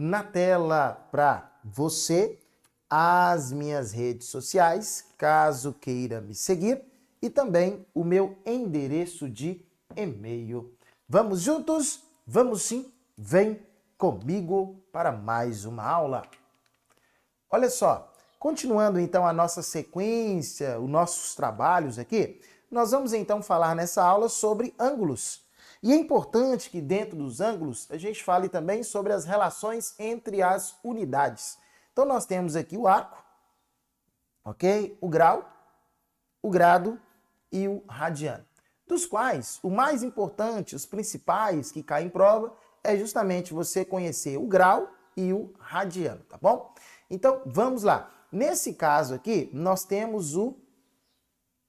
na tela para você as minhas redes sociais, caso queira me seguir, e também o meu endereço de e-mail. Vamos juntos? Vamos sim? Vem comigo para mais uma aula. Olha só, continuando então a nossa sequência, os nossos trabalhos aqui, nós vamos então falar nessa aula sobre ângulos. E é importante que dentro dos ângulos a gente fale também sobre as relações entre as unidades. Então nós temos aqui o arco, ok? O grau, o grado e o radiano. Dos quais o mais importante, os principais que caem em prova, é justamente você conhecer o grau e o radiano, tá bom? Então vamos lá. Nesse caso aqui, nós temos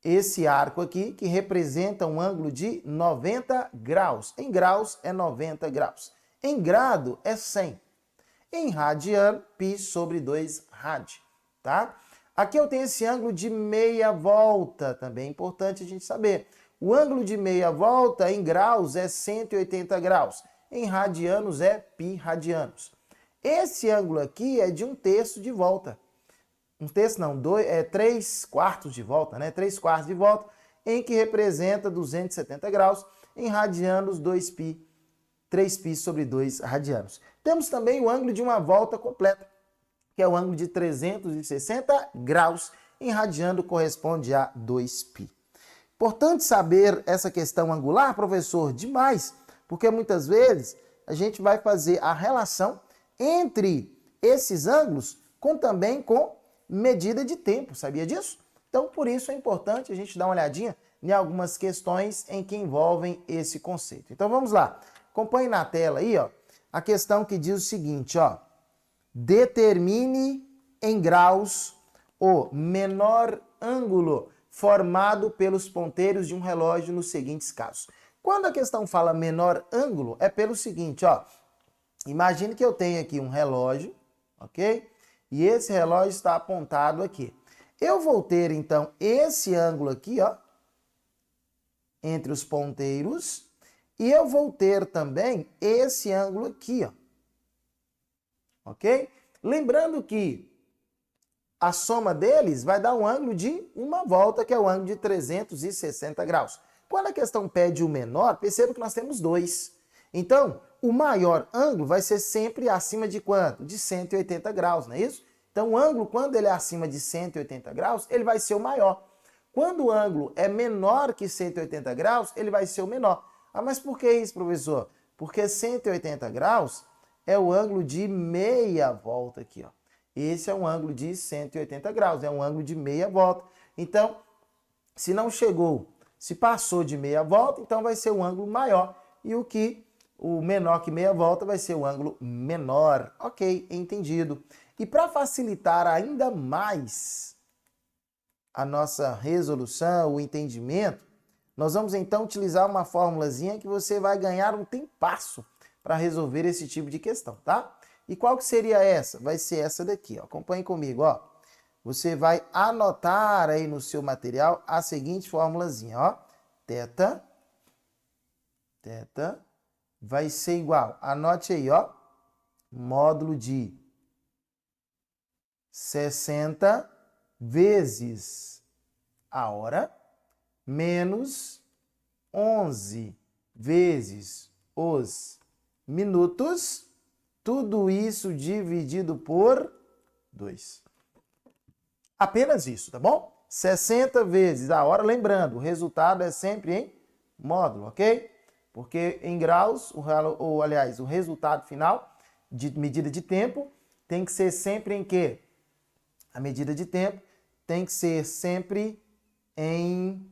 esse arco aqui, que representa um ângulo de 90 graus. Em graus é 90 graus. Em grado é 100. Em radiano, π sobre 2 rad, tá? Aqui eu tenho esse ângulo de meia volta, também é importante a gente saber. O ângulo de meia volta em graus é 180 graus. Em radianos é π radianos. Esse ângulo aqui é de 1/3 de volta. 1/3 não, 3/4 de volta, né? 3/4 de volta, em que representa 270 graus. Em radianos, 2π, 3π sobre 2 radianos. Temos também o ângulo de uma volta completa, que é o ângulo de 360 graus. Em radiano corresponde a 2π. Importante saber essa questão angular, professor, demais, porque muitas vezes a gente vai fazer a relação entre esses ângulos também com medida de tempo, sabia disso? Então, por isso é importante a gente dar uma olhadinha em algumas questões em que envolvem esse conceito. Então, vamos lá. Acompanhe na tela aí, ó, a questão que diz o seguinte, ó. Determine em graus o menor ângulo formado pelos ponteiros de um relógio nos seguintes casos. Quando a questão fala menor ângulo, é pelo seguinte, ó. Imagine que eu tenho aqui um relógio, ok? E esse relógio está apontado aqui. Eu vou ter, então, esse ângulo aqui, ó, entre os ponteiros, e eu vou ter também esse ângulo aqui, ó. Ok? Lembrando que a soma deles vai dar um ângulo de uma volta, que é o ângulo de 360 graus. Quando a questão pede o menor, perceba que nós temos dois. Então, o maior ângulo vai ser sempre acima de quanto? De 180 graus, não é isso? Então, o ângulo, quando ele é acima de 180 graus, ele vai ser o maior. Quando o ângulo é menor que 180 graus, ele vai ser o menor. Ah, mas por que isso, professor? Porque 180 graus é o ângulo de meia volta aqui, ó. Esse é um ângulo de 180 graus, é um ângulo de meia volta. Então, se não chegou, se passou de meia volta, então vai ser um ângulo maior. E o menor que meia volta vai ser o ângulo menor. Ok, entendido. E para facilitar ainda mais a nossa resolução, o entendimento, nós vamos então utilizar uma formulazinha que você vai ganhar um tempasso para resolver esse tipo de questão, tá? E qual que seria essa? Vai ser essa daqui, ó. Acompanhe comigo, ó. Você vai anotar aí no seu material a seguinte formulazinha, ó. Θ vai ser igual, anote aí, ó, módulo de 60 vezes a hora menos 11 vezes os minutos, tudo isso dividido por 2. Apenas isso, tá bom? 60 vezes a hora, lembrando, o resultado é sempre em módulo, ok? Porque em graus, aliás, o resultado final de medida de tempo tem que ser sempre em quê? A medida de tempo tem que ser sempre em...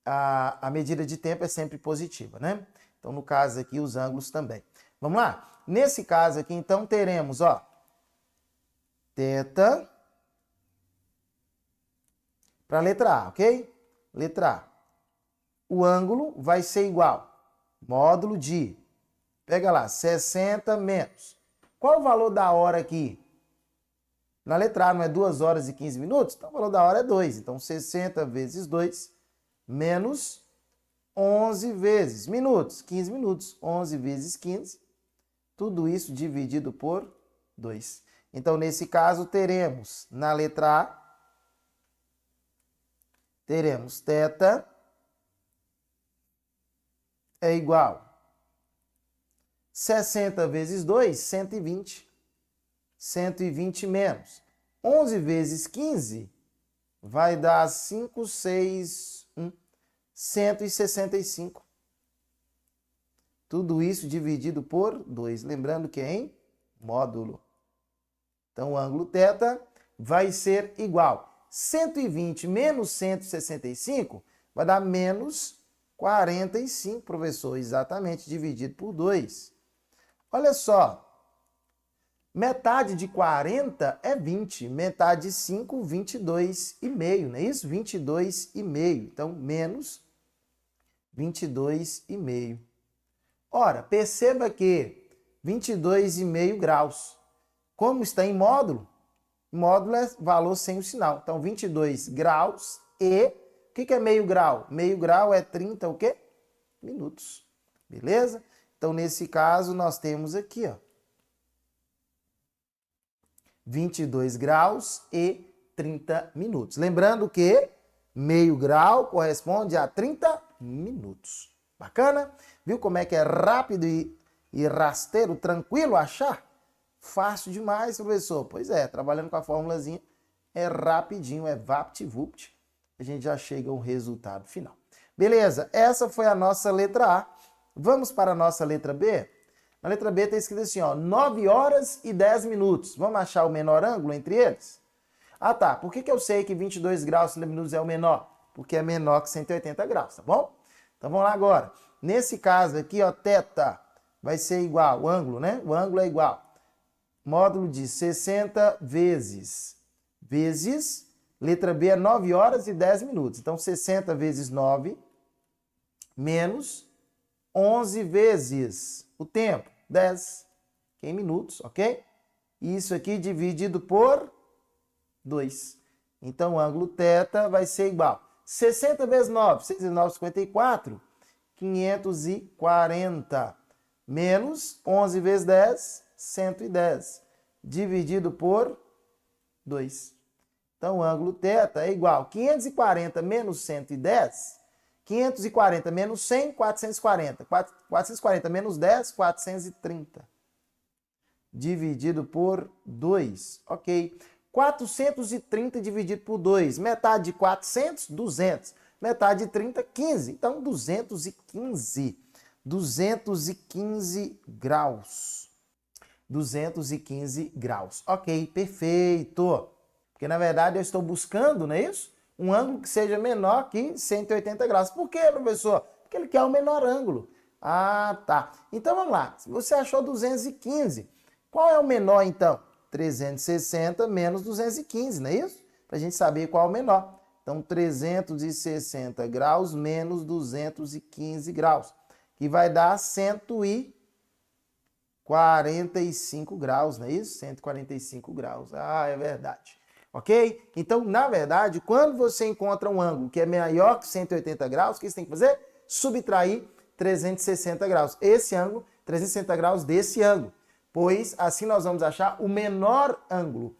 A medida de tempo é sempre positiva, né? Então, no caso aqui, os ângulos também. Vamos lá? Nesse caso aqui, então, teremos, ó, θ para a letra A, ok? Letra A. O ângulo vai ser igual, módulo de, pega lá, 60 menos. Qual o valor da hora aqui? Na letra A não é 2 horas e 15 minutos? Então o valor da hora é 2. Então 60 vezes 2 menos 11 vezes minutos. 15 minutos. 11 vezes 15 Tudo isso dividido por 2. Então, nesse caso, teremos, na letra A, teremos θ é igual 60 vezes 2, 120. 120 menos 11 vezes 15 vai dar 5, 6, 165. Tudo isso dividido por 2. Lembrando que é em módulo. Então, o ângulo θ vai ser igual. 120 menos 165 vai dar menos 45, professor. Exatamente, dividido por 2. Olha só. Metade de 40 é 20. Metade de 5, 22,5. Não é isso? 22,5. Então, menos 22,5. Ora, perceba que 22,5 graus. Como está em módulo é valor sem o sinal. Então, 22 graus e... O que é meio grau? Meio grau é 30 o quê? Minutos. Beleza? Então, nesse caso, nós temos aqui, ó, 22 graus e 30 minutos. Lembrando que meio grau corresponde a 30 minutos. Bacana? Viu como é que é rápido e rasteiro, tranquilo achar? Fácil demais, professor. Pois é, trabalhando com a formulazinha é rapidinho, é vapt-vupt. A gente já chega ao resultado final. Beleza, essa foi a nossa letra A. Vamos para a nossa letra B? Na letra B está escrito assim, ó, 9 horas e 10 minutos. Vamos achar o menor ângulo entre eles? Ah, tá. Por que eu sei que 22 graus e 30 minutos é o menor? Porque é menor que 180 graus, tá bom? Então vamos lá agora. Nesse caso aqui, ó, θ vai ser igual, o ângulo, né? O ângulo é igual. Módulo de 60 vezes, letra B é 9 horas e 10 minutos. Então, 60 vezes 9, menos 11 vezes o tempo, 10, que é em minutos, ok? Isso aqui dividido por 2. Então, o ângulo θ vai ser igual. 60 vezes 9, 6 vezes 9, 54, 540, menos 11 vezes 10, 110, dividido por 2. Então, o ângulo θ é igual 540 menos 110, 540 menos 100, 440. 440 menos 10, 430. Dividido por 2. Ok. 430 dividido por 2. Metade de 400, 200. Metade de 30, 15. Então, 215. 215 graus. 215 graus. Ok, perfeito. Porque, na verdade, eu estou buscando, não é isso? Um ângulo que seja menor que 180 graus. Por quê, professor? Porque ele quer o menor ângulo. Ah, tá. Então, vamos lá. Se você achou 215, qual é o menor, então? 360 menos 215, não é isso? Para a gente saber qual é o menor. Então, 360 graus menos 215 graus, que vai dar 145 graus, não é isso? 145 graus. Ah, é verdade. Ok? Então, na verdade, quando você encontra um ângulo que é maior que 180 graus, o que você tem que fazer? Subtrair 360 graus. Esse ângulo, 360 graus desse ângulo. Pois assim nós vamos achar o menor ângulo.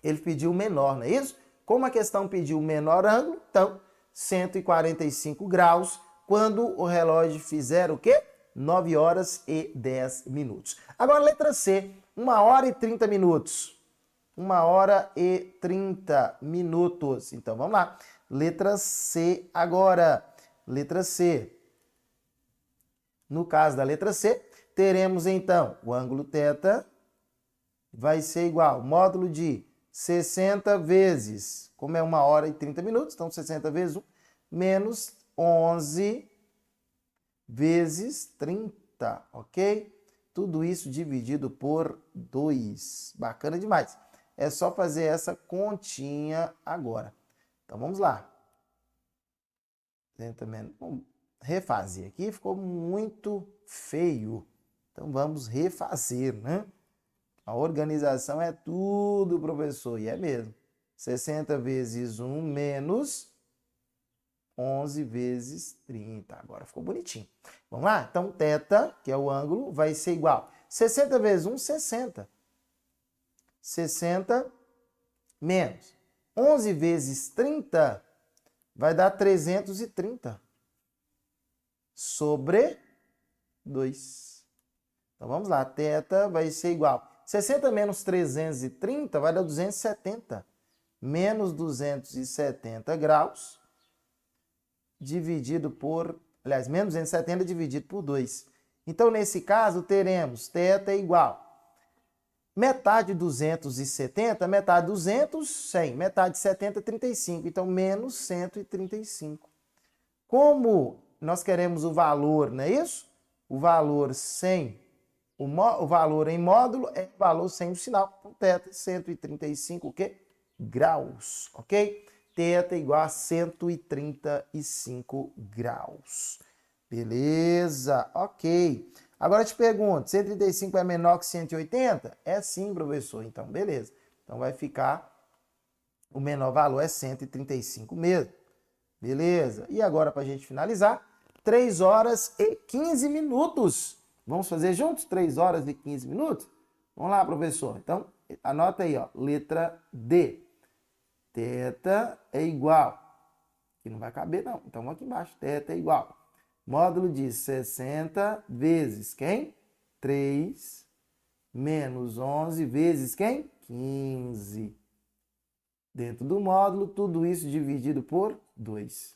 Ele pediu o menor, não é isso? Como a questão pediu o menor ângulo, então 145 graus quando o relógio fizer o quê? 9 horas e 10 minutos. Agora, letra C, 1 hora e 30 minutos. 1 hora e 30 minutos. Então, vamos lá. Letra C agora. Letra C. No caso da letra C, teremos então o ângulo θ vai ser igual, módulo de 60 vezes, como é 1 hora e 30 minutos, então 60 vezes 1, menos 11 vezes 30, ok? Tudo isso dividido por 2. Bacana demais. É só fazer essa continha agora. Então, vamos lá. Vamos refazer aqui, ficou muito feio. Então, vamos refazer, né? A organização é tudo, professor, e é mesmo. 60 vezes 1 menos 11 vezes 30. Agora ficou bonitinho. Vamos lá? Então, θ, que é o ângulo, vai ser igual. 60 vezes 1, 60. 60 menos 11 vezes 30 vai dar 330 sobre 2. Então vamos lá, θ vai ser igual. 60 menos 330 vai dar 270. Menos 270 graus dividido por... Aliás, menos 270 dividido por 2. Então, nesse caso, teremos θ igual. Metade de 270, metade de 200, 100. Metade de 70, 35. Então, menos 135. Como nós queremos o valor, não é isso? O valor sem... O valor em módulo é o valor sem o sinal. Então, θ, 135, o quê? Graus, ok? θ igual a 135 graus. Beleza? Ok. Agora eu te pergunto, 135 é menor que 180? É sim, professor. Então, beleza. Então, vai ficar... O menor valor é 135 mesmo. Beleza? E agora, para a gente finalizar, 3 horas e 15 minutos. Vamos fazer juntos? 3 horas e 15 minutos? Vamos lá, professor. Então, anota aí, ó. Letra D. θ é igual. Aqui não vai caber, não. Então, vamos aqui embaixo. θ é igual. Módulo de 60 vezes quem? 3 menos 11 vezes quem? 15. Dentro do módulo, tudo isso dividido por 2.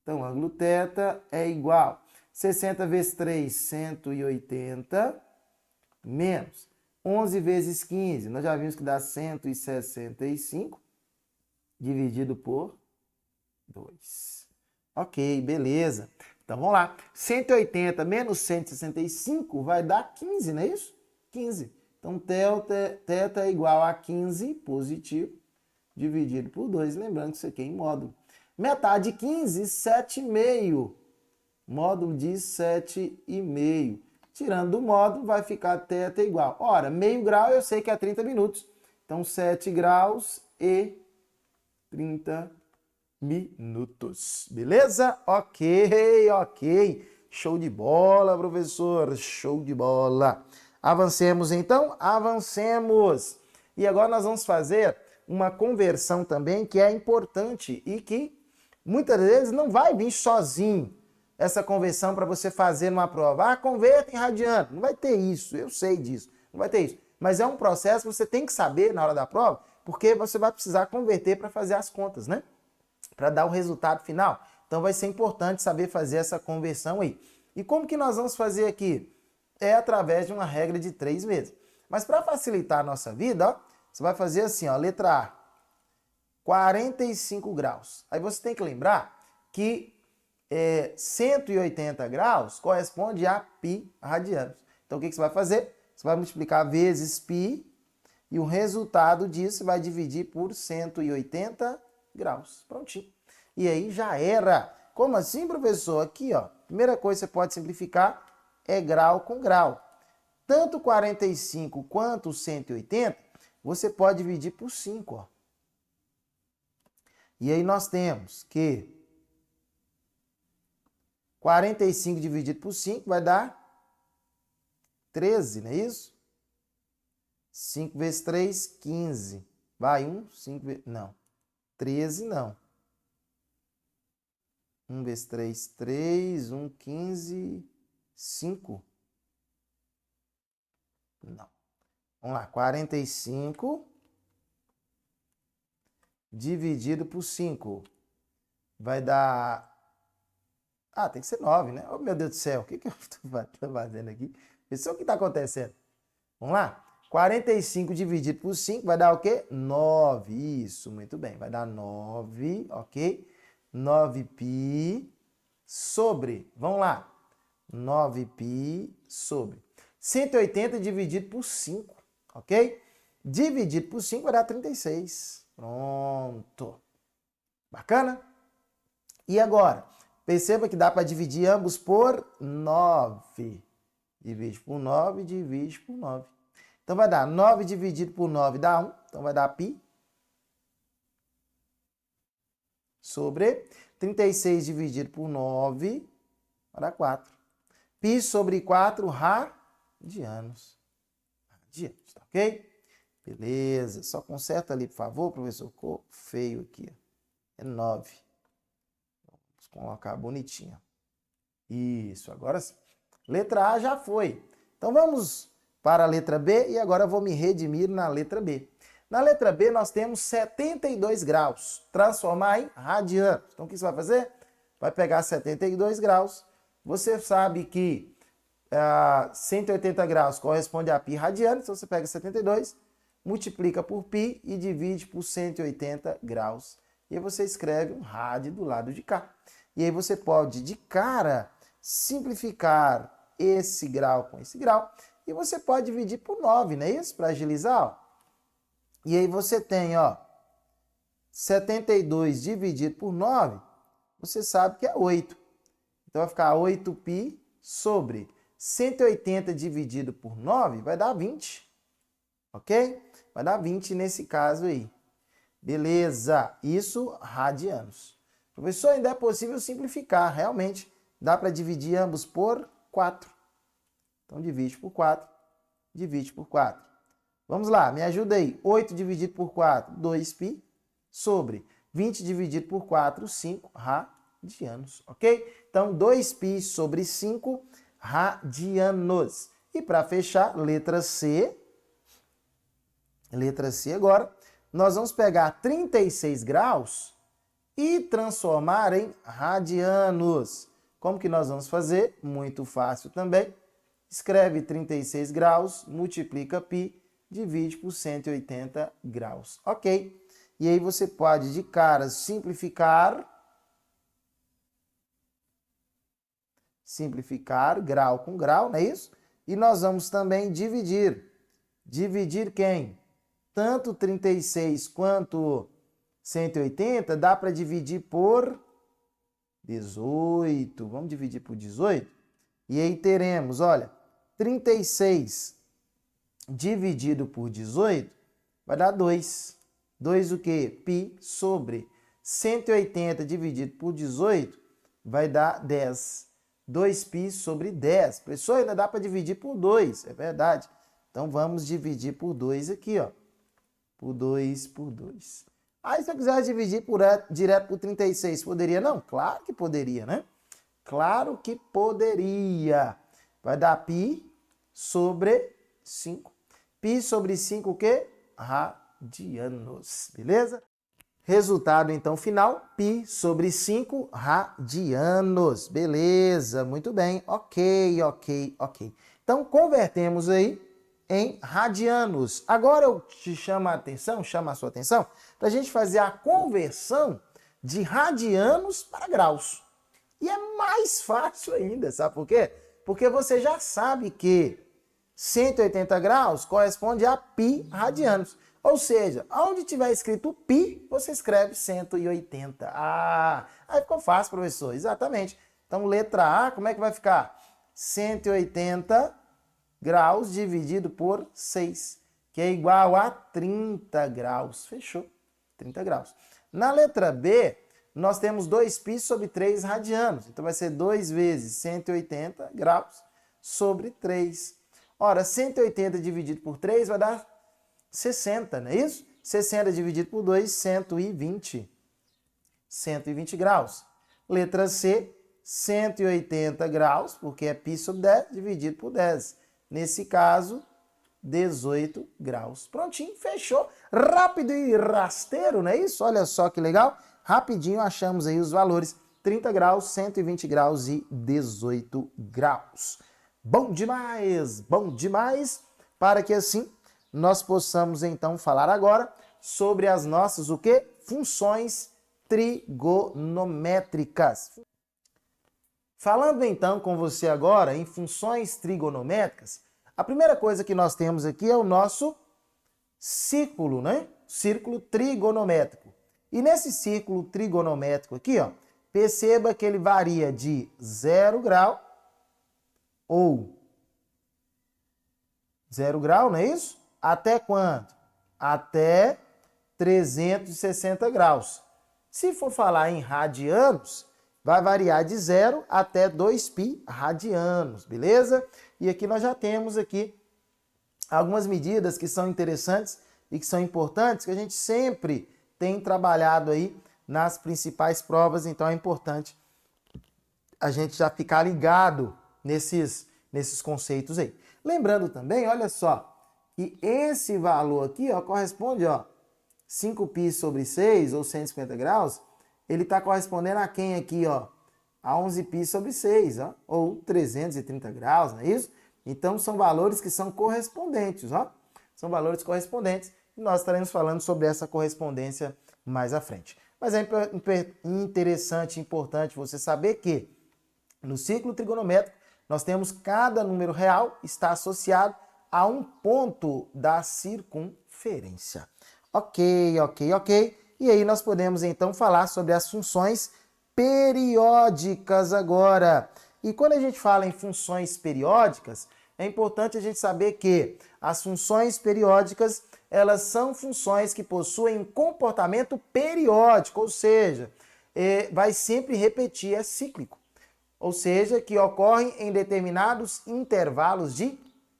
Então, o ângulo θ é igual. 60 vezes 3, 180, menos 11 vezes 15. Nós já vimos que dá 165, dividido por 2. Ok, beleza. Então, vamos lá. 180 menos 165 vai dar 15, não é isso? 15. Então, θ é igual a 15 positivo, dividido por 2. Lembrando que isso aqui é em módulo. Metade de 15, 7,5. Módulo de 7,5. Tirando do módulo, vai ficar θ igual. Ora, meio grau eu sei que é 30 minutos. Então, 7 graus e 30 minutos. Beleza? Ok, ok. Show de bola, professor. Show de bola. Avancemos, então? Avancemos. E agora nós vamos fazer uma conversão também que é importante e que muitas vezes não vai vir sozinho. Essa conversão para você fazer numa prova. Ah, converta em radiano. Não vai ter isso, eu sei disso. Não vai ter isso. Mas é um processo que você tem que saber na hora da prova, porque você vai precisar converter para fazer as contas, né? Para dar o resultado final. Então vai ser importante saber fazer essa conversão aí. E como que nós vamos fazer aqui? É através de uma regra de 3 vezes. Mas para facilitar a nossa vida, ó, você vai fazer assim, ó, letra A, 45 graus. Aí você tem que lembrar que 180 graus corresponde a π radianos. Então, o que você vai fazer? Você vai multiplicar vezes π e o resultado disso você vai dividir por 180 graus. Prontinho. E aí já era. Como assim, professor? Aqui, ó. Primeira coisa que você pode simplificar é grau com grau. Tanto 45 quanto 180, você pode dividir por 5, ó. E aí nós temos que 45 dividido por 5 vai dar 13, não é isso? 5 vezes 3, 15. Vai, 1, 5 vezes... Não. 13 não. 1 vezes 3, 3. 1, 15, 5. Não. Vamos lá. 45 dividido por 5 vai dar... Ah, tem que ser 9, né? Oh, meu Deus do céu, o que eu estou fazendo aqui? Isso é o que está acontecendo. Vamos lá? 45 dividido por 5 vai dar o quê? 9. Isso, muito bem. Vai dar 9, ok? 9π sobre, vamos lá. 9π sobre 180 dividido por 5, ok? Dividido por 5 vai dar 36. Pronto. Bacana? E agora? Perceba que dá para dividir ambos por 9. Divide por 9, divide por 9. Então, vai dar 9 dividido por 9 dá 1. Então, vai dar π. Sobre 36 dividido por 9 vai dar 4. Π sobre 4, radianos. radianos. Radianos, tá ok? Beleza. Só conserta ali, por favor, professor. Ficou feio aqui. É 9. Vamos colocar bonitinho. Isso, agora sim. Letra A já foi. Então vamos para a letra B e agora eu vou me redimir na letra B. Na letra B nós temos 72 graus. Transformar em radianos. Então o que você vai fazer? Vai pegar 72 graus. Você sabe que 180 graus corresponde a π radianos. Então você pega 72, multiplica por π e divide por 180 graus. E aí você escreve um rádio do lado de cá. E aí você pode, de cara, simplificar esse grau com esse grau. E você pode dividir por 9, não é isso? Para agilizar, ó. E aí você tem, ó, 72 dividido por 9, você sabe que é 8. Então vai ficar 8π sobre 180 dividido por 9, vai dar 20. Ok? Vai dar 20 nesse caso aí. Beleza. Isso, radianos. Professor, ainda é possível simplificar. Realmente, dá para dividir ambos por 4. Então, divide por 4. Divide por 4. Vamos lá, me ajuda aí. 8 dividido por 4, 2π. Sobre 20 dividido por 4, 5 radianos. Ok? Então, 2π sobre 5 radianos. E para fechar, letra C. Letra C agora. Nós vamos pegar 36 graus e transformar em radianos. Como que nós vamos fazer? Muito fácil também. Escreve 36 graus, multiplica π, divide por 180 graus. Ok? E aí você pode, de cara, simplificar grau com grau, não é isso? E nós vamos também dividir. Dividir quem? Tanto 36 quanto 180 dá para dividir por 18. Vamos dividir por 18? E aí teremos, olha, 36 dividido por 18 vai dar 2. 2 o quê? Π sobre 180 dividido por 18 vai dar 10. 2π sobre 10. Professor, ainda dá para dividir por 2, é verdade. Então vamos dividir por 2 aqui, ó. Por 2 por 2. Aí se eu quiser dividir direto por 36, poderia não? Claro que poderia, né? Claro que poderia. Vai dar π sobre 5. Π sobre 5 o quê? Radianos, beleza? Resultado, então, final, π sobre 5 radianos. Beleza, muito bem. Ok. Então, convertemos aí em radianos. Agora eu te chamo a sua atenção, para a gente fazer a conversão de radianos para graus. E é mais fácil ainda, sabe por quê? Porque você já sabe que 180 graus corresponde a π radianos. Ou seja, onde tiver escrito π, você escreve 180. Aí ficou fácil, professor. Exatamente. Então, letra A, como é que vai ficar? 180 graus dividido por 6, que é igual a 30 graus. Fechou? 30 graus. Na letra B, nós temos 2π sobre 3 radianos. Então, vai ser 2 vezes 180 graus sobre 3. Ora, 180 dividido por 3 vai dar 60, não é isso? 60 dividido por 2, 120. 120 graus. Letra C, 180 graus, porque é π sobre 10, dividido por 10. Nesse caso, 18 graus. Prontinho, fechou. Rápido e rasteiro, não é isso? Olha só que legal. Rapidinho achamos aí os valores. 30 graus, 120 graus e 18 graus. Bom demais, para que assim nós possamos então falar agora sobre as nossas o quê? Funções trigonométricas. Falando então com você agora em funções trigonométricas, a primeira coisa que nós temos aqui é o nosso círculo, né? Círculo trigonométrico. E nesse círculo trigonométrico aqui, ó, perceba que ele varia de 0 grau ou 0 grau, não é isso? Até quanto? Até 360 graus. Se for falar em radianos, vai variar de 0 até 2π radianos, beleza? E aqui nós já temos aqui algumas medidas que são interessantes e que são importantes, que a gente sempre tem trabalhado aí nas principais provas, então é importante a gente já ficar ligado nesses conceitos aí. Lembrando também, olha só, que esse valor aqui, ó, corresponde, ó, 5π sobre 6, ou 150 graus, ele está correspondendo a quem aqui, ó? A 11π sobre 6, ó, ou 330 graus, não é isso? Então, são valores que são correspondentes, ó. São valores correspondentes e nós estaremos falando sobre essa correspondência mais à frente. Mas é interessante, importante você saber que no ciclo trigonométrico nós temos cada número real está associado a um ponto da circunferência. Ok. E aí nós podemos então falar sobre as funções periódicas agora. E quando a gente fala em funções periódicas, é importante a gente saber que as funções periódicas, elas são funções que possuem comportamento periódico, ou seja, vai sempre repetir, é cíclico. Ou seja, que ocorrem em determinados intervalos de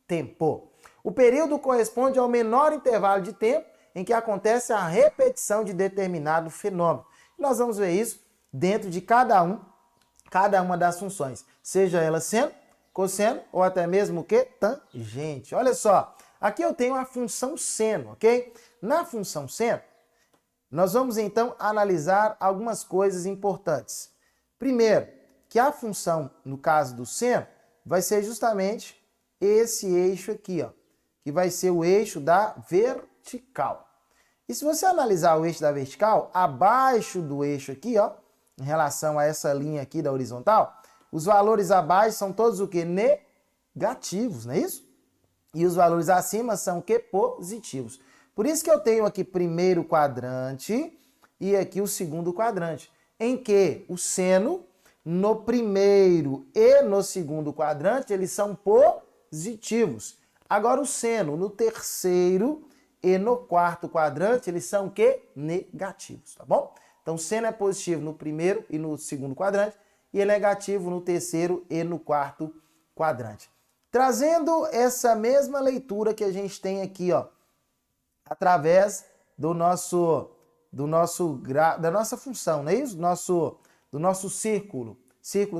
tempo. O período corresponde ao menor intervalo de tempo em que acontece a repetição de determinado fenômeno. Nós vamos ver isso dentro de cada uma das funções, seja ela seno, cosseno ou até mesmo o que? Tangente. Olha só, aqui eu tenho a função seno, ok? Na função seno, nós vamos então analisar algumas coisas importantes. Primeiro, que a função, no caso do seno, vai ser justamente esse eixo aqui, ó, que vai ser o eixo da vertical. E se você analisar o eixo da vertical, abaixo do eixo aqui, ó, em relação a essa linha aqui da horizontal, os valores abaixo são todos o que? Negativos, não é isso? E os valores acima são o que? Positivos. Por isso que eu tenho aqui primeiro quadrante e aqui o segundo quadrante, em que o seno no primeiro e no segundo quadrante eles são positivos. Agora o seno no terceiro e no quarto quadrante eles são o que? Negativos, tá bom? Então, seno é positivo no primeiro e no segundo quadrante e é negativo no terceiro e no quarto quadrante. Trazendo essa mesma leitura que a gente tem aqui, ó, através da nossa função, não é isso? Do nosso círculo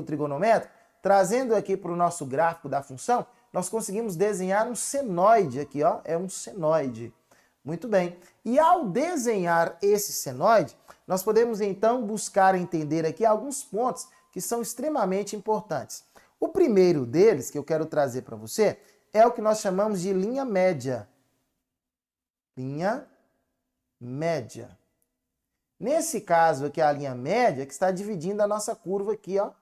trigonométrico, trazendo aqui para o nosso gráfico da função, nós conseguimos desenhar um senoide aqui, ó, é um senoide. Muito bem. E ao desenhar esse senoide, nós podemos então buscar entender aqui alguns pontos que são extremamente importantes. O primeiro deles, que eu quero trazer para você, é o que nós chamamos de linha média. Linha média. Nesse caso aqui, a linha média que está dividindo a nossa curva aqui, ó.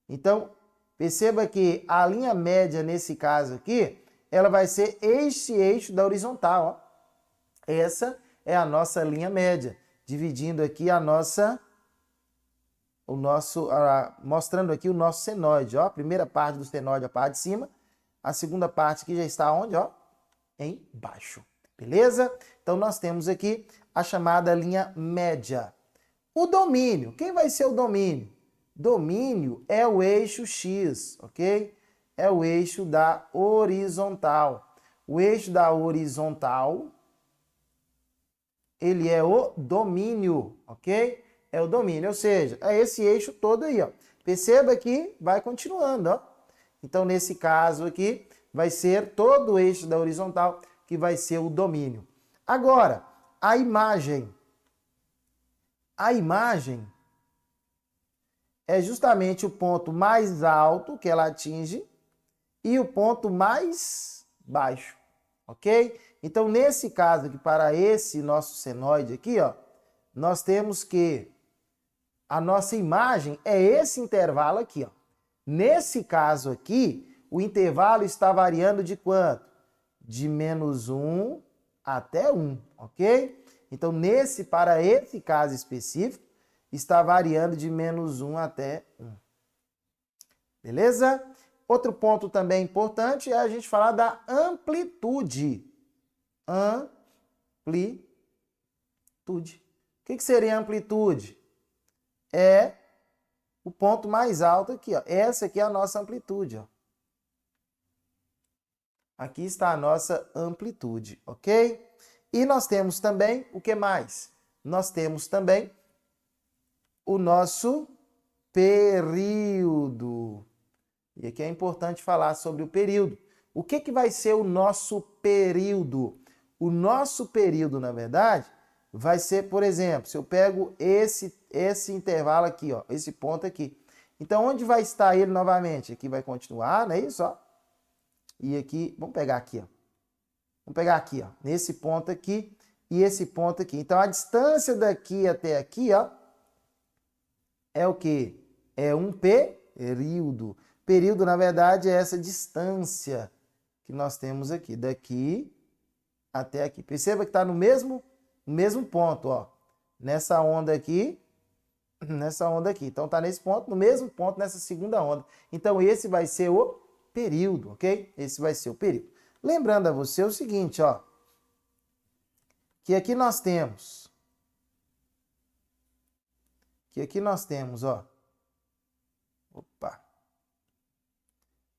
Então, perceba que a linha média, nesse caso aqui, ela vai ser este eixo da horizontal, ó. Essa é a nossa linha média, dividindo aqui mostrando aqui o nosso senoide, ó. A primeira parte do senoide, a parte de cima, a segunda parte aqui já está onde, ó? Embaixo. Beleza? Então, nós temos aqui a chamada linha média. O domínio. Quem vai ser o domínio? Domínio é o eixo X, ok? É o eixo da horizontal. O eixo da horizontal, ele é o domínio, ok? É o domínio, ou seja, é esse eixo todo aí, ó. Perceba que vai continuando, ó. Então, nesse caso aqui, vai ser todo o eixo da horizontal que vai ser o domínio. Agora, a imagem. A imagem é justamente o ponto mais alto que ela atinge e o ponto mais baixo, ok? Então, nesse caso aqui, para esse nosso senoide aqui, ó, nós temos que a nossa imagem é esse intervalo aqui, ó. Nesse caso aqui, o intervalo está variando de quanto? De -1 até 1, ok? Então, para esse caso específico, está variando de -1 até 1. Beleza? Outro ponto também importante é a gente falar da amplitude. Amplitude. O que seria amplitude? É o ponto mais alto aqui, ó. Essa aqui é a nossa amplitude, ó. Aqui está a nossa amplitude, ok? E nós temos também o que mais? Nós temos também o nosso período. E aqui é importante falar sobre o período. O que vai ser o nosso período? O nosso período, na verdade, vai ser, por exemplo, se eu pego esse intervalo aqui, ó, esse ponto aqui. Então, onde vai estar ele novamente? Aqui vai continuar, não é isso? Ó? E aqui, vamos pegar aqui, ó. Vamos pegar aqui, ó, nesse ponto aqui e esse ponto aqui. Então, a distância daqui até aqui, ó, é o quê? É um período. Período, na verdade, é essa distância que nós temos aqui, daqui até aqui. Perceba que está no mesmo ponto, ó. Nessa onda aqui. Então, está nesse ponto, no mesmo ponto, nessa segunda onda. Então, esse vai ser o período, ok? Esse vai ser o período. Lembrando a você o seguinte, ó. Que aqui nós temos, ó. Opa.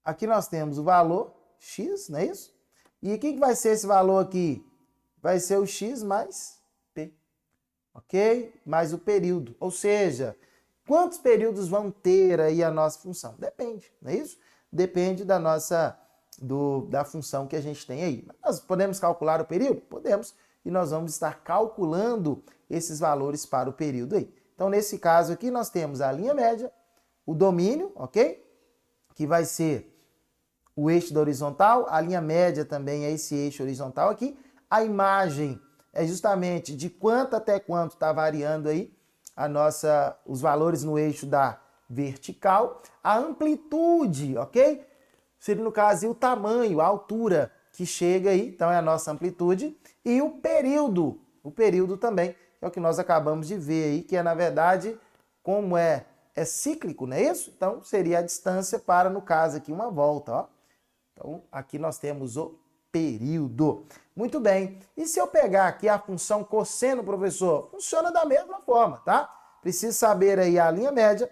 Aqui nós temos o valor x, não é isso? E o que vai ser esse valor aqui? Vai ser o x mais p, ok? Mais o período. Ou seja, quantos períodos vão ter aí a nossa função? Depende, não é isso? Depende da da função que a gente tem aí. Nós podemos calcular o período? Podemos. E nós vamos estar calculando esses valores para o período aí. Então, nesse caso aqui, nós temos a linha média, o domínio, ok? Que vai ser o eixo da horizontal, a linha média também é esse eixo horizontal aqui. A imagem é justamente de quanto até quanto está variando aí os valores no eixo da vertical. A amplitude, ok? Seria no caso o tamanho, a altura que chega aí, então é a nossa amplitude. E o período também, que é o que nós acabamos de ver aí, que é na verdade, como é cíclico, não é isso? Então seria a distância para, no caso aqui, uma volta, ó. Então, aqui nós temos o período. Muito bem. E se eu pegar aqui a função cosseno, professor? Funciona da mesma forma, tá? Preciso saber aí a linha média,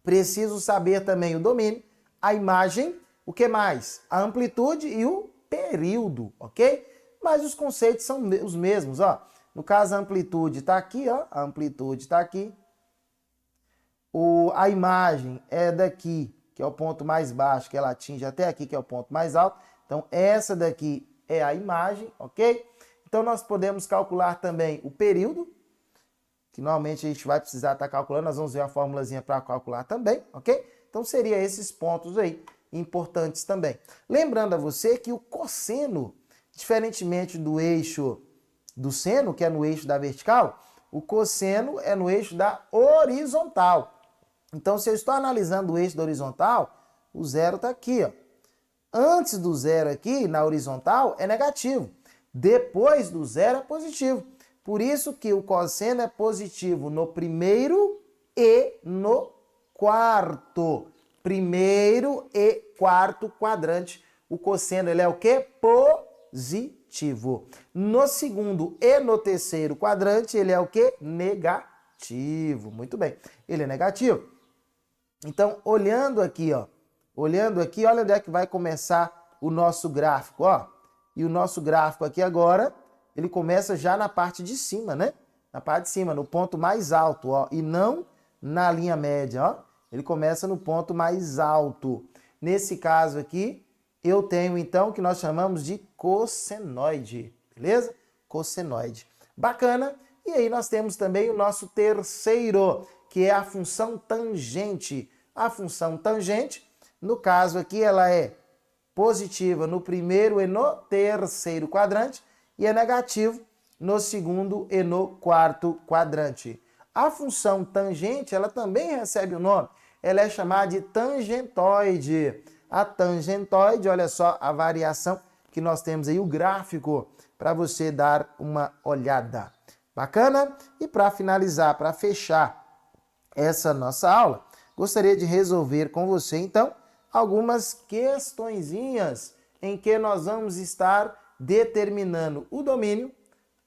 preciso saber também o domínio, a imagem, o que mais? A amplitude e o período, ok? Mas os conceitos são os mesmos, ó. No caso, a amplitude está aqui, ó. A amplitude está aqui. A imagem é daqui, que é o ponto mais baixo, que ela atinge até aqui, que é o ponto mais alto. Então, essa daqui é a imagem, ok? Então, nós podemos calcular também o período, que normalmente a gente vai precisar estar calculando. Nós vamos ver uma formulazinha para calcular também, ok? Então, seria esses pontos aí importantes também. Lembrando a você que o cosseno, diferentemente do eixo do seno, que é no eixo da vertical, o cosseno é no eixo da horizontal. Então, se eu estou analisando o eixo da horizontal, o zero está aqui, ó. Antes do zero aqui, na horizontal, é negativo. Depois do zero é positivo. Por isso que o cosseno é positivo no primeiro e no quarto. Primeiro e quarto quadrante. O cosseno, ele é o quê? Positivo. No segundo e no terceiro quadrante, ele é o quê? Negativo. Muito bem. Ele é negativo. Então, olhando aqui, olha onde é que vai começar o nosso gráfico, ó. E o nosso gráfico aqui agora, ele começa já na parte de cima, né? Na parte de cima, no ponto mais alto, ó, e não na linha média, ó. Ele começa no ponto mais alto. Nesse caso aqui, eu tenho então o que nós chamamos de cossenoide, beleza? Cossenoide. Bacana. E aí nós temos também o nosso terceiro, que é a função tangente. A função tangente, no caso aqui, ela é positiva no primeiro e no terceiro quadrante e é negativo no segundo e no quarto quadrante. A função tangente, ela também recebe o nome. Ela é chamada de tangentoide. A tangentoide, olha só a variação que nós temos aí, o gráfico, para você dar uma olhada. Bacana? E para finalizar, para fechar essa nossa aula, gostaria de resolver com você, então, algumas questõezinhas em que nós vamos estar determinando o domínio,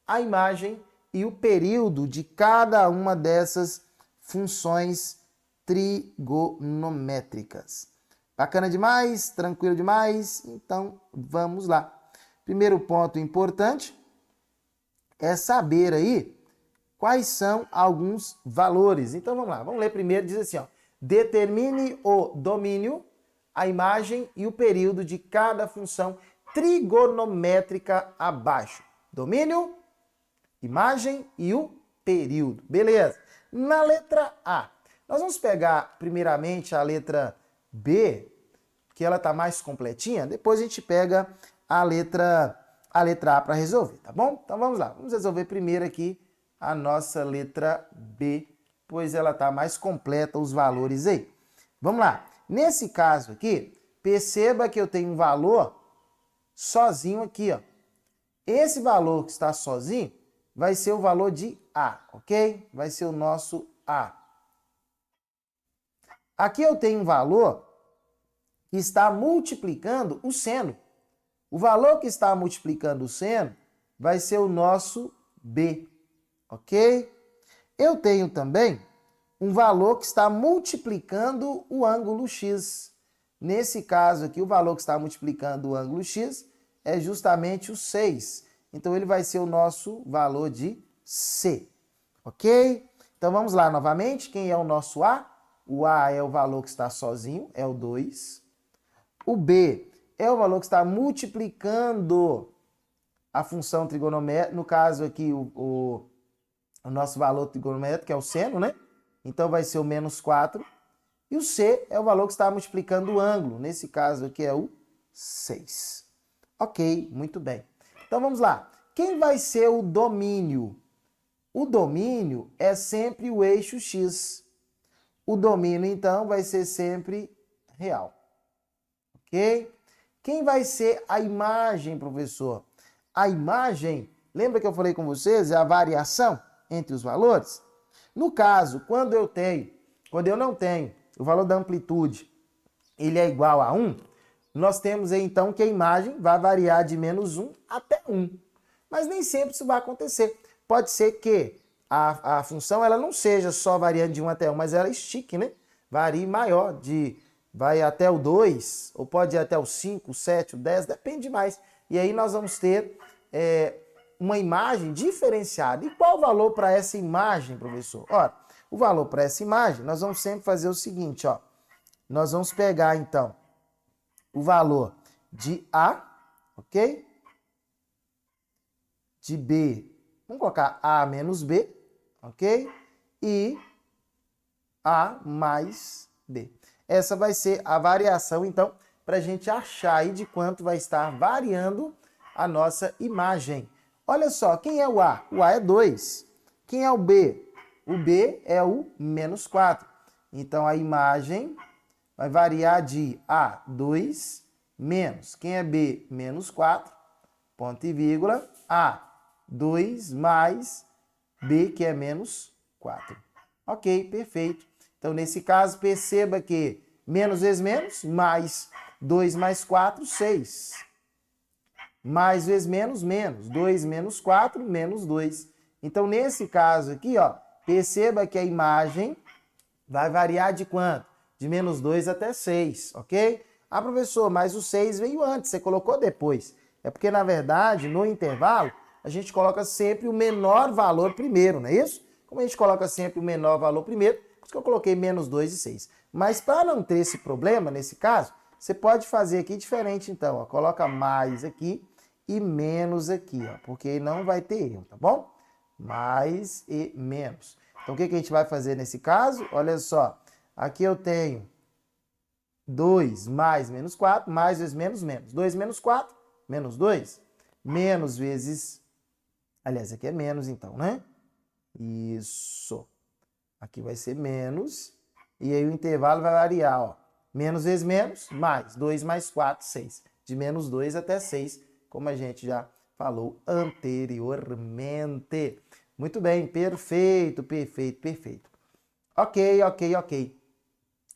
a imagem e o período de cada uma dessas funções trigonométricas. Bacana demais? Tranquilo demais? Então, vamos lá. Primeiro ponto importante é saber aí quais são alguns valores. Então, vamos lá. Vamos ler primeiro. Diz assim, ó. Determine o domínio, a imagem e o período de cada função trigonométrica abaixo. Domínio, imagem e o período. Beleza. Na letra A, nós vamos pegar primeiramente a letra B, que ela está mais completinha. Depois a gente pega a letra A para resolver, tá bom? Então vamos lá. Vamos resolver primeiro aqui a nossa letra B, pois ela está mais completa os valores aí. Vamos lá. Nesse caso aqui, perceba que eu tenho um valor sozinho aqui, ó. Esse valor que está sozinho vai ser o valor de A, ok? Vai ser o nosso A. Aqui eu tenho um valor que está multiplicando o seno. O valor que está multiplicando o seno vai ser o nosso B, ok? Eu tenho também um valor que está multiplicando o ângulo X. Nesse caso aqui, o valor que está multiplicando o ângulo X é justamente o 6. Então, ele vai ser o nosso valor de C, ok? Então, vamos lá novamente. Quem é o nosso A? O A é o valor que está sozinho, é o 2. O B é o valor que está multiplicando a função trigonométrica. No caso aqui, o nosso valor trigonométrico é o seno, né? Então, vai ser o menos 4. E o C é o valor que está multiplicando o ângulo. Nesse caso aqui é o 6. Ok, muito bem. Então, vamos lá. Quem vai ser o domínio? O domínio é sempre o eixo X. O domínio, então, vai ser sempre real. Ok? Quem vai ser a imagem, professor? A imagem, lembra que eu falei com vocês, é a variação entre os valores? No caso, quando eu não tenho o valor da amplitude, ele é igual a 1, nós temos aí, então, que a imagem vai variar de menos 1 até 1. Mas nem sempre isso vai acontecer. Pode ser que a função ela não seja só variando de 1 até 1, mas ela estique, né? Varie maior, vai até o 2, ou pode ir até o 5, o 7, o 10, depende mais. E aí nós vamos ter uma imagem diferenciada. E qual o valor para essa imagem, professor? Ora, o valor para essa imagem, nós vamos sempre fazer o seguinte, ó. Nós vamos pegar, então, o valor de A, ok? De B, vamos colocar A menos B, ok? E A mais B. Essa vai ser a variação, então, para a gente achar aí de quanto vai estar variando a nossa imagem. Olha só, quem é o A? O A é 2. Quem é o B? O B é o menos 4. Então, a imagem vai variar de A, 2, menos. Quem é B? Menos 4, ponto e vírgula, A, 2 mais B, que é menos 4. Ok, perfeito. Então, nesse caso, perceba que menos vezes menos, mais 2 mais 4, 6. Mais vezes menos, menos. 2 menos 4, menos 2. Então, nesse caso aqui, ó, perceba que a imagem vai variar de quanto? De menos 2 até 6, ok? Ah, professor, mas o 6 veio antes, você colocou depois. É porque, na verdade, no intervalo, a gente coloca sempre o menor valor primeiro, não é isso? Como a gente coloca sempre o menor valor primeiro, por isso que eu coloquei menos 2 e 6. Mas para não ter esse problema, nesse caso, você pode fazer aqui diferente, então. Ó, coloca mais aqui e menos aqui, ó, porque não vai ter erro, tá bom? Mais e menos. Então, o que a gente vai fazer nesse caso? Olha só, aqui eu tenho 2 mais menos 4, mais vezes menos, menos. 2 menos 4, menos 2. Menos vezes... Aliás, aqui é menos, então, né? Isso. Aqui vai ser menos. E aí o intervalo vai variar, ó. Menos vezes menos, mais. 2 mais 4, 6. De menos 2 até 6, como a gente já falou anteriormente. Muito bem, perfeito, perfeito, perfeito. Ok, ok, ok.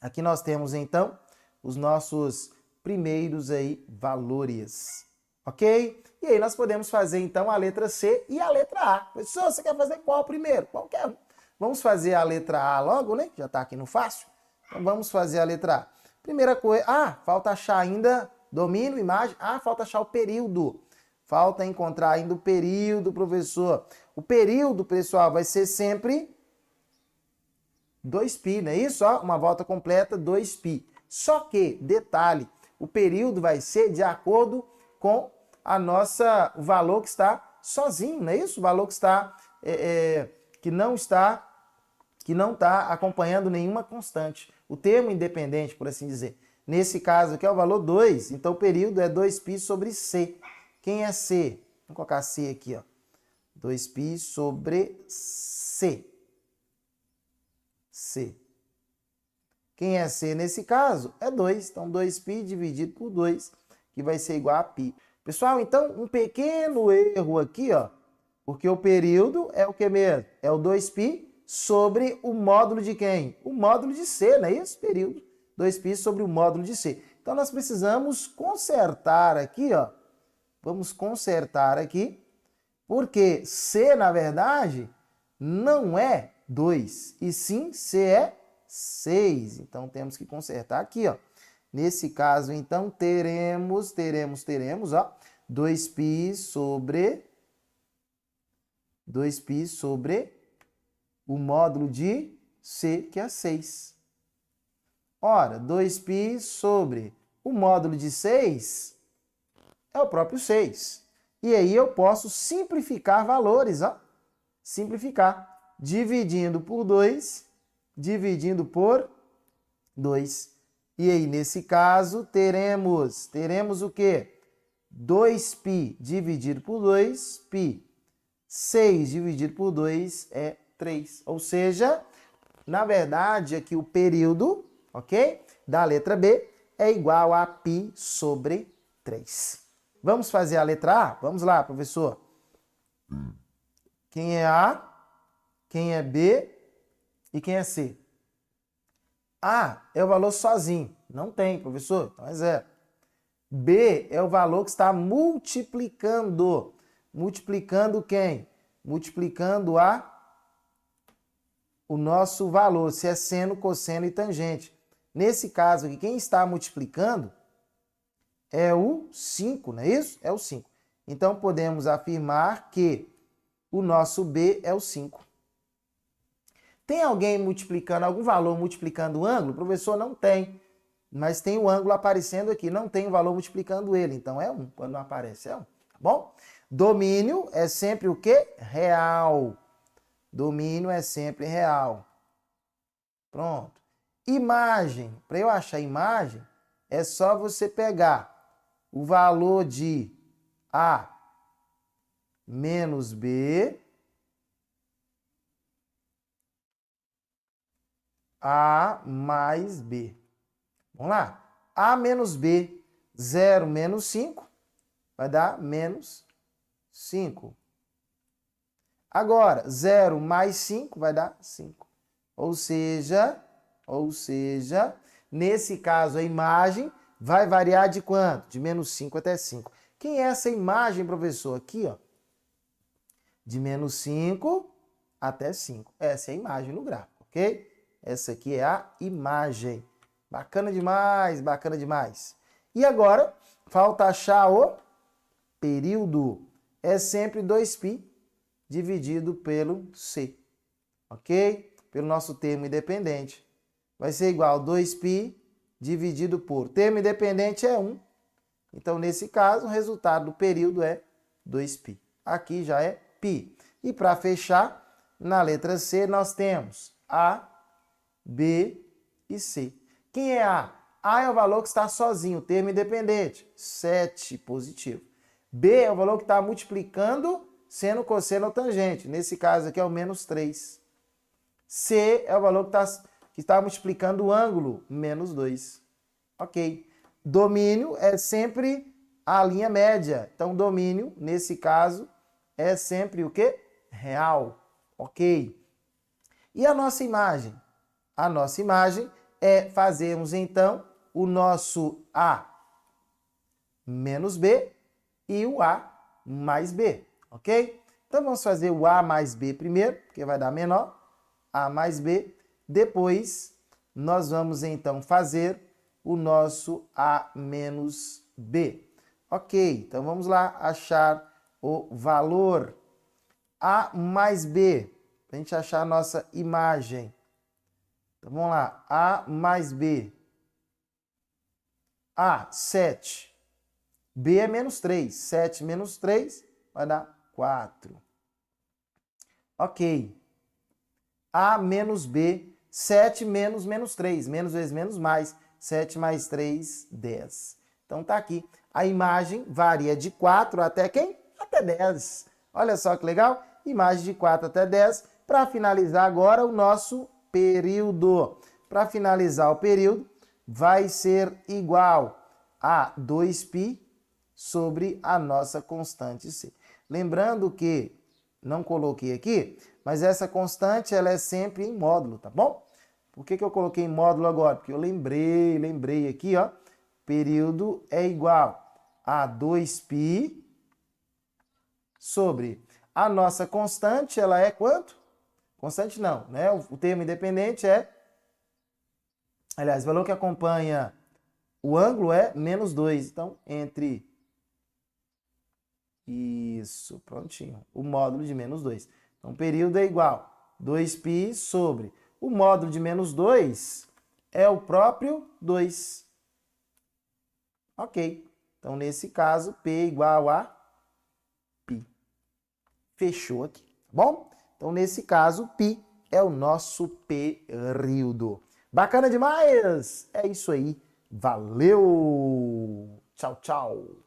Aqui nós temos, então, os nossos primeiros aí valores. Ok? E aí nós podemos fazer, então, a letra C e a letra A. Professor, você quer fazer qual primeiro? Qualquer um. Vamos fazer a letra A logo, né? Já está aqui no fácil. Então, vamos fazer a letra A. Primeira coisa, falta achar ainda domínio, imagem, falta achar o período. Falta encontrar ainda o período, professor. O período, pessoal, vai ser sempre 2π, não é isso? Ó, uma volta completa, 2π. Só que, detalhe, o período vai ser de acordo com o valor que está sozinho, não é isso? O valor que está, que não está acompanhando nenhuma constante. O termo independente, por assim dizer. Nesse caso aqui é o valor 2, então o período é 2π sobre C. Quem é C? Vamos colocar C aqui, ó. 2π sobre C. C. Quem é C nesse caso? É 2. Então, 2π dividido por 2, que vai ser igual a π. Pessoal, então, um pequeno erro aqui, ó. Porque o período é o que mesmo? É o 2π sobre o módulo de quem? O módulo de C, não é isso? Período. 2π sobre o módulo de C. Então, nós precisamos consertar aqui, ó. Vamos consertar aqui, porque C, na verdade, não é 2, e sim C é 6. Então, temos que consertar aqui, ó. Nesse caso, então, teremos, ó, 2π sobre o módulo de C, que é 6. Ora, 2π sobre o módulo de 6 é o próprio 6. E aí eu posso simplificar valores, ó. Simplificar. Dividindo por 2, dividindo por 2. E aí, nesse caso, teremos o quê? 2π dividido por 2, π. 6 dividido por 2 é 3. Ou seja, na verdade, aqui o período, ok? Da letra B é igual a π sobre 3. Vamos fazer a letra A? Vamos lá, professor. Quem é A? Quem é B? E quem é C? A é o valor sozinho. Não tem, professor. Então é 0. B é o valor que está multiplicando. Multiplicando quem? Multiplicando o nosso valor, se é seno, cosseno e tangente. Nesse caso aqui, quem está multiplicando é o 5, não é isso? É o 5. Então, podemos afirmar que o nosso B é o 5. Tem alguém multiplicando, algum valor multiplicando o ângulo? Professor, não tem. Mas tem o ângulo aparecendo aqui, não tem o valor multiplicando ele. Então, é 1. Quando não aparece, é 1. Tá bom? Domínio é sempre o quê? Real. Domínio é sempre real. Pronto. Imagem. Para eu achar imagem, é só você pegar o valor de A menos B, A mais B. Vamos lá. A menos B, 0 menos 5, vai dar menos 5. Agora, 0 mais 5 vai dar 5. Ou seja, nesse caso a imagem vai variar de quanto? De menos 5 até 5. Quem é essa imagem, professor? Aqui, ó. De menos 5 até 5. Essa é a imagem no gráfico, ok? Essa aqui é a imagem. Bacana demais, bacana demais. E agora, falta achar o período. É sempre 2π dividido pelo C, ok? Pelo nosso termo independente. Vai ser igual a 2π dividido por... Termo independente é 1. Então, nesse caso, o resultado do período é 2π. Aqui já é π. E para fechar, na letra C, nós temos A, B e C. Quem é A? A é o valor que está sozinho, termo independente, 7 positivo. B é o valor que está multiplicando seno, cosseno ou tangente. Nesse caso aqui é o menos 3. C é o valor que está multiplicando o ângulo, menos 2. Ok. Domínio é sempre a linha média. Então, domínio, nesse caso, é sempre o quê? Real. Ok. E a nossa imagem? A nossa imagem é fazermos, então, o nosso A menos B e o A mais B, ok? Então, vamos fazer o A mais B primeiro, porque vai dar menor. A mais B. Depois, nós vamos, então, fazer o nosso A menos B. Ok, então vamos lá achar o valor A mais B, para a gente achar a nossa imagem. Então vamos lá, A mais B. A, 7. B é menos 3. 7 menos 3 vai dar 4. Ok. A menos B, 7 menos menos 3. Menos vezes menos mais. 7 mais 3, 10. Então tá aqui. A imagem varia de 4 até quem? Até 10. Olha só que legal. Imagem de 4 até 10. Para finalizar agora o nosso período. Para finalizar o período, vai ser igual a 2π sobre a nossa constante C. Lembrando que, não coloquei aqui, mas essa constante ela é sempre em módulo, tá bom? Por que eu coloquei em módulo agora? Porque eu lembrei aqui, ó, período é igual a 2π sobre a nossa constante, ela é quanto? Constante não, né? O termo independente é, aliás, o valor que acompanha o ângulo é menos 2. Então, entre... Isso, prontinho. O módulo de menos 2. Então, o período é igual a 2π sobre... O módulo de menos 2 é o próprio 2. Ok. Então, nesse caso, P é igual a π. Fechou aqui, tá bom? Então, nesse caso, π é o nosso período. Bacana demais? É isso aí. Valeu! Tchau, tchau!